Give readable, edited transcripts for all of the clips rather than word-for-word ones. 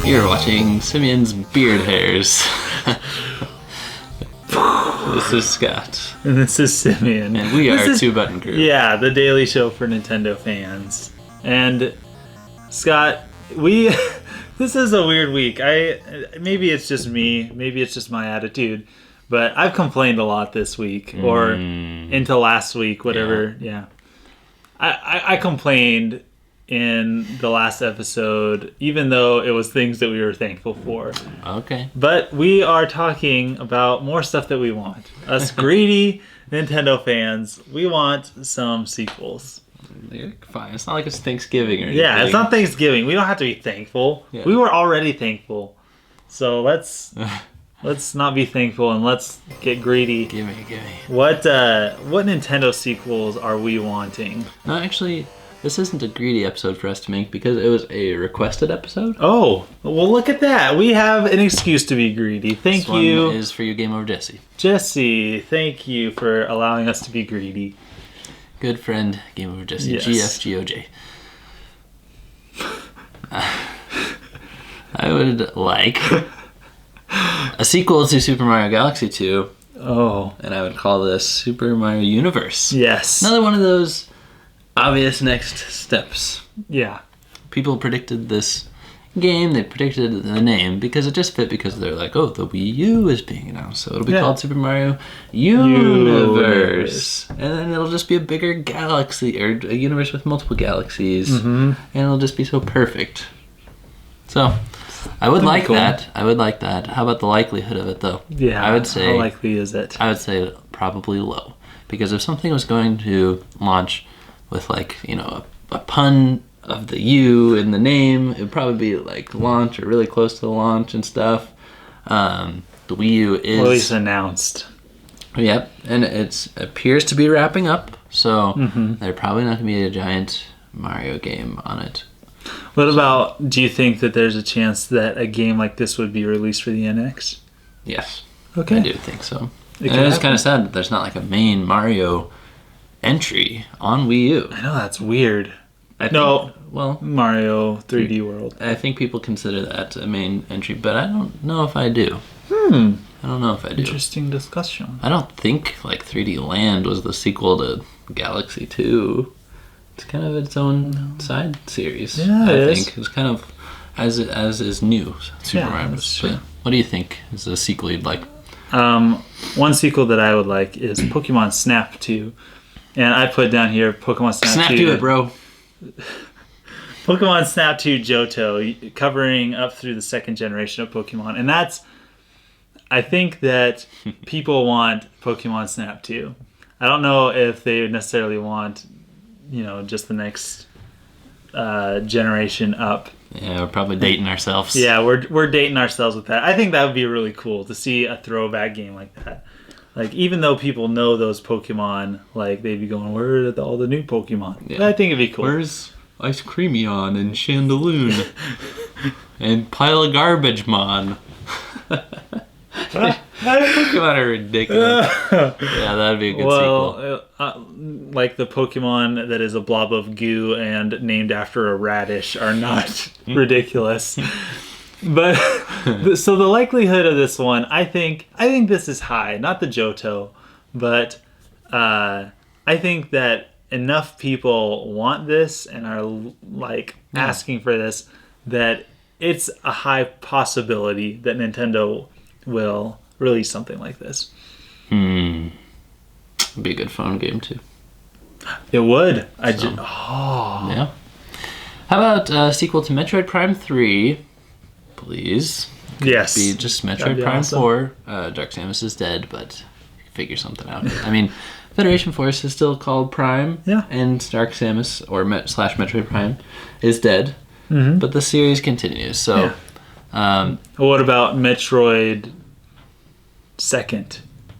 You're watching Simeon's Beard Hairs. This is Scott. And this is Simeon. And we are Two Button Crew. Yeah, the daily show for Nintendo fans. And Scott, this is a weird week. Maybe it's just me, maybe it's just my attitude, but I've complained a lot this week or into last week, whatever. Yeah. I complained in the last episode, even though it was things that we were thankful for. Okay. But we are talking about more stuff that we want. Us greedy Nintendo fans, we want some sequels. You're fine. It's not like it's Thanksgiving or anything. Yeah, it's not Thanksgiving. We don't have to be thankful. Yeah. We were already thankful. So let's not be thankful and let's get greedy. Give me. What Nintendo sequels are we wanting? No, actually, this isn't a greedy episode for us to make because it was a requested episode. Oh, well, look at that. We have an excuse to be greedy. Thank you. This one is for you, Game Over Jesse. Jesse, thank you for allowing us to be greedy. Good friend, Game Over Jesse. Yes. GFGOJ. I would like a sequel to Super Mario Galaxy 2. Oh. And I would call this Super Mario Universe. Yes. Another one of those obvious next steps. Yeah. People predicted this game, they predicted the name because it just fit because they're like, oh, the Wii U is being announced, so it'll be called Super Mario Universe. And then it'll just be a bigger galaxy, or a universe with multiple galaxies, and it'll just be so perfect. So, I would like that. I would like that. How about the likelihood of it, though? Yeah, I would say, how likely is it? I would say probably low. Because if something was going to launch with, like, you know, a pun of the U in the name, it would probably be like launch or really close to the launch and stuff. The Wii U is... Or at least announced. Yep, and it appears to be wrapping up, so there's probably not going to be a giant Mario game on it. What about, do you think that there's a chance that a game like this would be released for the NX? Yes. Okay. I do think so. It's kind of sad that there's not like a main Mario entry on Wii U. I know, that's weird. Mario 3D World. I think people consider that a main entry, but I don't know if I do. I don't know if I do. Interesting discussion. I don't think like 3D Land was the sequel to Galaxy 2. It's kind of its own side series. Yeah, I think it's kind of as is new Super Mario. But what do you think is a sequel you'd like? One sequel that I would like is Pokemon Snap 2. And I put down here Pokemon Snap 2. Snap to it, bro. Pokemon Snap 2 Johto, covering up through the second generation of Pokemon. And I think that people want Pokemon Snap 2. I don't know if they necessarily want, just the next generation up. Yeah, we're probably dating ourselves. Yeah, we're dating ourselves with that. I think that would be really cool to see a throwback game like that. Like, even though people know those Pokemon, like, they'd be going, where are all the new Pokemon? Yeah. I think it'd be cool. Where's Ice Creamion and Chandelune? And Pile of Garbage Mon? Pokemon are ridiculous. Yeah, that'd be a good sequel. Like the Pokemon that is a blob of goo and named after a radish are not ridiculous. But so the likelihood of this one, I think this is high. Not the Johto, but I think that enough people want this and are like asking for this that it's a high possibility that Nintendo will release something like this. It'd be a good phone game too. It would. Yeah. How about a sequel to Metroid Prime 3? Please. Yes. Be just Metroid Prime 4. Dark Samus is dead, but figure something out. I mean, Federation Force is still called Prime. Yeah. And Dark Samus or / Metroid Prime is dead. But the series continues. So. Yeah. What about Metroid Second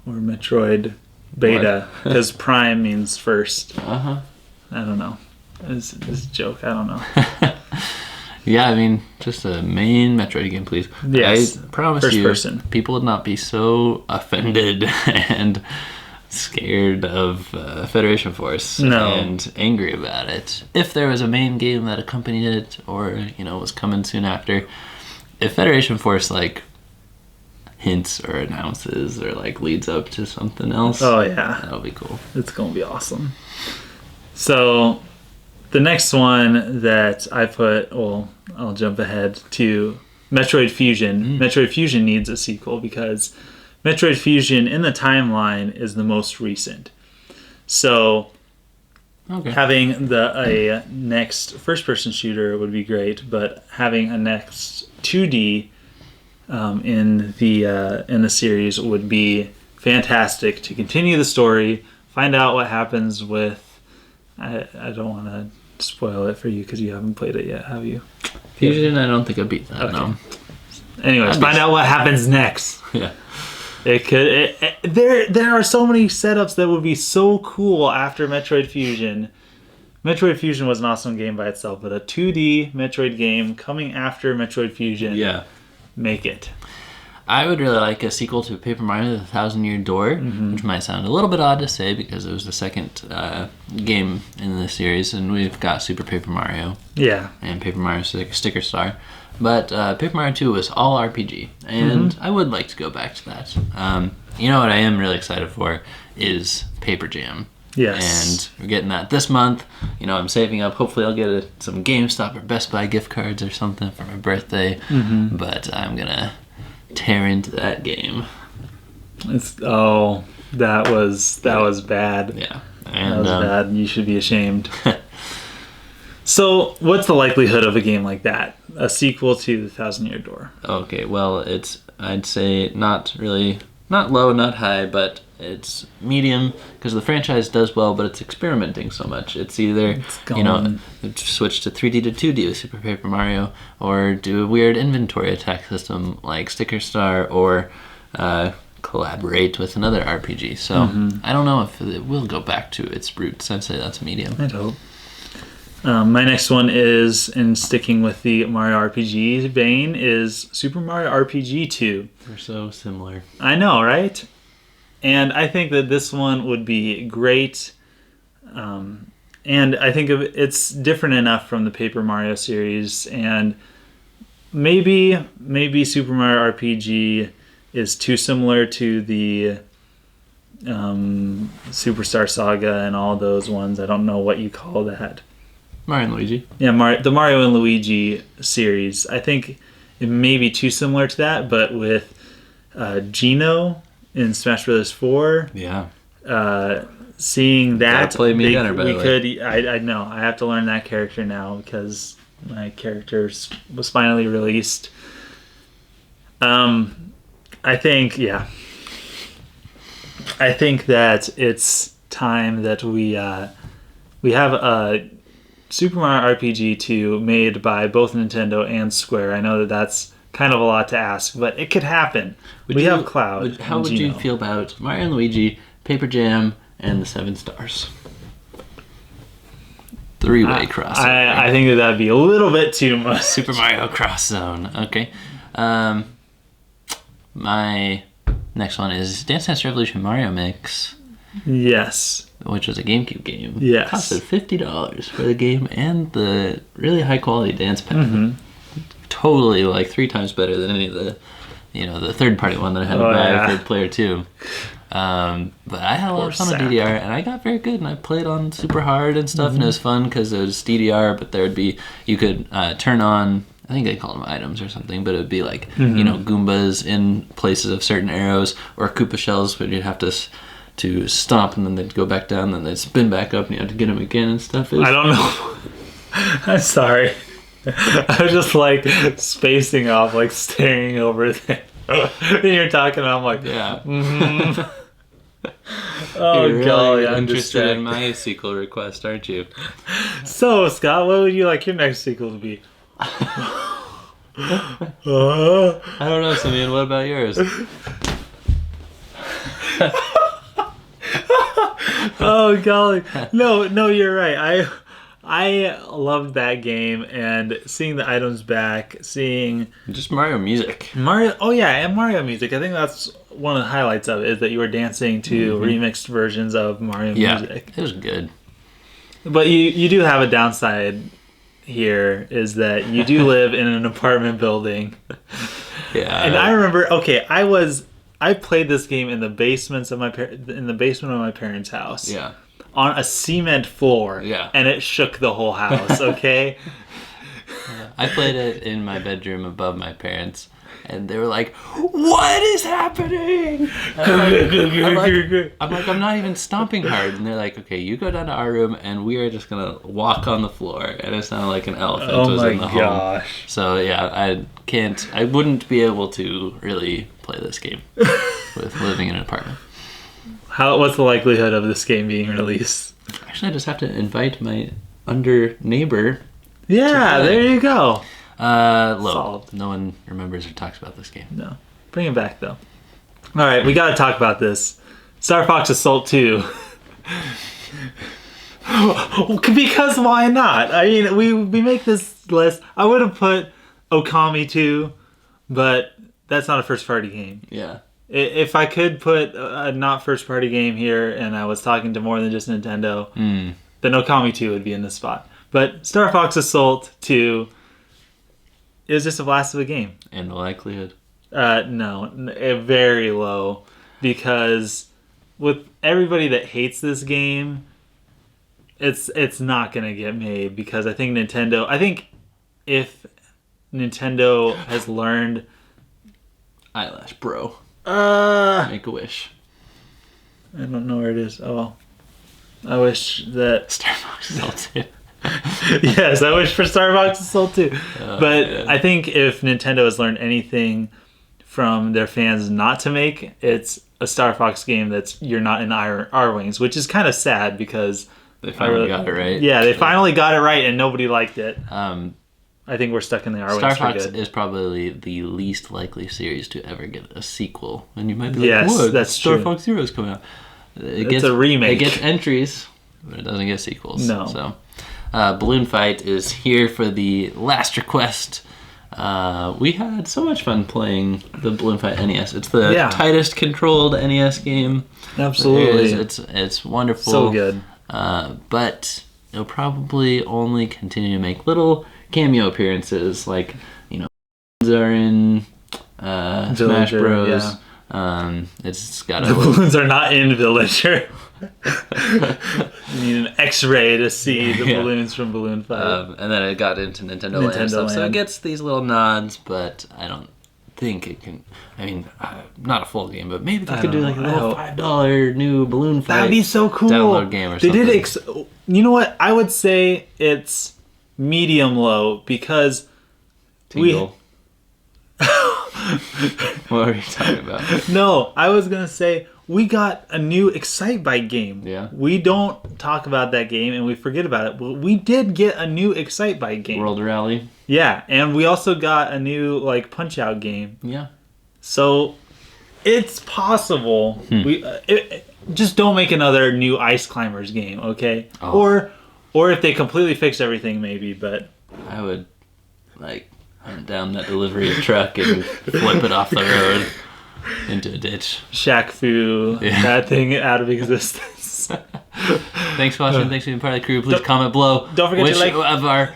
or Metroid Beta? Because Prime means first. I don't know. It's a joke. I don't know. Yeah, I mean, just a main Metroid game, please. Yes. I promise First you, person. People would not be so offended and scared of Federation Force and angry about it if there was a main game that accompanied it or, was coming soon after. if Federation Force like hints or announces or like leads up to something else, Oh yeah, that'll be cool. it's gonna be awesome. So the next one that I put, well, I'll jump ahead to Metroid Fusion. Metroid Fusion needs a sequel because Metroid Fusion in the timeline is the most recent. So Okay. having a next first-person shooter would be great, but having a next 2D in the series would be fantastic to continue the story, find out what happens with. I don't want to spoil it for you because you haven't played it yet, have you? Fusion, I don't think I beat that. Okay. No. Anyways, find out what happens next. Yeah. There are so many setups that would be so cool after Metroid Fusion. Metroid Fusion was an awesome game by itself, but a 2D Metroid game coming after Metroid Fusion, Yeah. make it. I would really like a sequel to Paper Mario: The Thousand-Year Door, which might sound a little bit odd to say because it was the second game in the series, and we've got Super Paper Mario Yeah. and Paper Mario Sticker Star. But Paper Mario 2 was all RPG, and I would like to go back to that. You know what I am really excited for is Paper Jam. Yes. And we're getting that this month. You know, I'm saving up. Hopefully I'll get some GameStop or Best Buy gift cards or something for my birthday. But I'm going to tear into that game. That was bad. Yeah. That And was bad. You should be ashamed. So, what's the likelihood of a game like that? A sequel to The Thousand-Year Door? okay, well, I'd say not low, not high, but it's medium because the franchise does well, but it's experimenting so much. It's either, switch to 3D to 2D with Super Paper Mario, or do a weird inventory attack system like Sticker Star, or collaborate with another RPG. So I don't know if it will go back to its roots. I'd say that's medium. I'd hope. My next one is, in sticking with the Mario RPG vein, is Super Mario RPG 2. They're so similar. I know, right? And I think that this one would be great. And I think it's different enough from the Paper Mario series. And maybe Super Mario RPG is too similar to the Superstar Saga and all those ones. I don't know what you call that. Mario and Luigi. Yeah, the Mario and Luigi series. I think it may be too similar to that, but with Gino in Smash Bros. 4, Yeah. seeing that, Gotta play me dinner, by the way. I know. I have to learn that character now because my character was finally released. I think that it's time that we have a Super Mario RPG 2 made by both Nintendo and Square. I know that that's kind of a lot to ask, but it could happen. We have Cloud. How would you feel about Mario and Luigi, Paper Jam, and the 7 Stars? Three-way crossover. I think that'd be a little bit too much. Super Mario Cross Zone. Okay. My next one is Dance Dance Revolution Mario Mix. Yes. Which was a GameCube game. Yes. It costed $50 for the game and the really high quality dance pad. Totally like 3 times better than any of the third party one that I had to buy for Player 2. But I had a lot of fun with DDR, and I got very good, and I played on super hard and stuff, and it was fun because it was DDR, but you could turn on, I think they call them items or something, but it would be like, Goombas in places of certain arrows, or Koopa shells, but you'd have to stomp, and then they'd go back down, and then they'd spin back up, and you had to get them again and stuff. I don't know. I'm sorry. I was just like spacing off, like staring over there. And you're talking, and I'm like, yeah. Oh, you're golly, really I'm interested in my sequel request, aren't you? So, Scott, what would you like your next sequel to be? I don't know, Simeon. What about yours? Oh, golly. No, you're right. I loved that game, and seeing the items back, seeing Just Mario music. Mario. Oh yeah, and Mario music. I think that's one of the highlights of it, is that you were dancing to remixed versions of Mario music. It was good. But you do have a downside here is that you do live in an apartment building. Yeah. And I remember, okay, I played this game in the basement of my parents' house. Yeah. On a cement floor. Yeah. And it shook the whole house, okay? I played it in my bedroom above my parents, and they were like, "What is happening?" I'm like, I'm not even stomping hard, and they're like, "Okay, you go down to our room, and we are just gonna walk on the floor." And it sounded like an elephant was in the home. So yeah, I wouldn't be able to really play this game with living in an apartment. What's the likelihood of this game being released? Actually, I just have to invite my under neighbor. Yeah, there you go. Low. Solved. No one remembers or talks about this game. No. Bring it back, though. All right, we got to talk about this. Star Fox Assault 2. Because why not? I mean, we make this list. I would have put Okami 2, but that's not a first-party game. Yeah. If I could put a not first-party game here and I was talking to more than just Nintendo, then Okami 2 would be in this spot. But Star Fox Assault 2 is just a blast of a game. And the likelihood? No, very low. Because with everybody that hates this game, it's not going to get made. Because I think if Nintendo has learned... Eyelash Bro. Make a wish. I don't know where it is. Oh, I wish that... Star Fox Assault 2. Yes, I wish for Star Fox Assault 2. But yeah. I think if Nintendo has learned anything from their fans not to make, it's a Star Fox game that's you're not in our wings, which is kind of sad because they finally got it right. Yeah, they finally got it right and nobody liked it. I think we're stuck in the Star wings. Star for Fox good. is probably the least likely series to ever get a sequel, and you might be like, Yes, "What? that's Star true. Fox Zero is coming out." It's a remake. It gets entries, but it doesn't get sequels. No. So, Balloon Fight is here for the last request. We had so much fun playing the Balloon Fight NES. It's the tightest controlled NES game. Absolutely. It's wonderful. So good. But it'll probably only continue to make little cameo appearances, like, are in Smash Bros. Yeah. It's got The balloons are not in Villager. You need an X-ray to see the balloons from Balloon Fight. and then it got into Nintendo Land and stuff, so it gets these little nods, but I don't think it can. I mean, not a full game, but maybe they could do like a little $5 new Balloon Fight. That'd be so cool. Download game or something. They did. You know what? I would say it's medium low because Tingle. What are you talking about? No, I was gonna say we got a new Excitebike game. Yeah. We don't talk about that game and we forget about it, but we did get a new Excitebike game. World Rally. Yeah, and we also got a new Punch Out game. Yeah. So it's possible. We just don't make another new Ice Climbers game, okay? Oh. Or if they completely fix everything, maybe. But I would hunt down that delivery truck and flip it off the road into a ditch. Shaq Fu, that thing out of existence. Thanks for watching. Thanks for being part of the crew. Please comment below. Don't forget which to like of our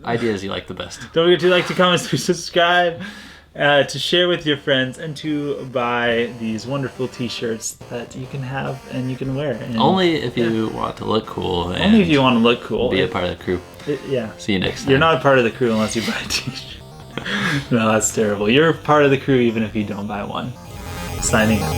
ideas you like the best. Don't forget to like, to comment, to subscribe, to share with your friends, and to buy these wonderful T-shirts that you can have and you can wear. And only if you want to look cool. And only if you want to look cool. Be a part of the crew. Yeah. See you next time. You're not a part of the crew unless you buy a T-shirt. No, that's terrible. You're part of the crew even if you don't buy one. Signing out.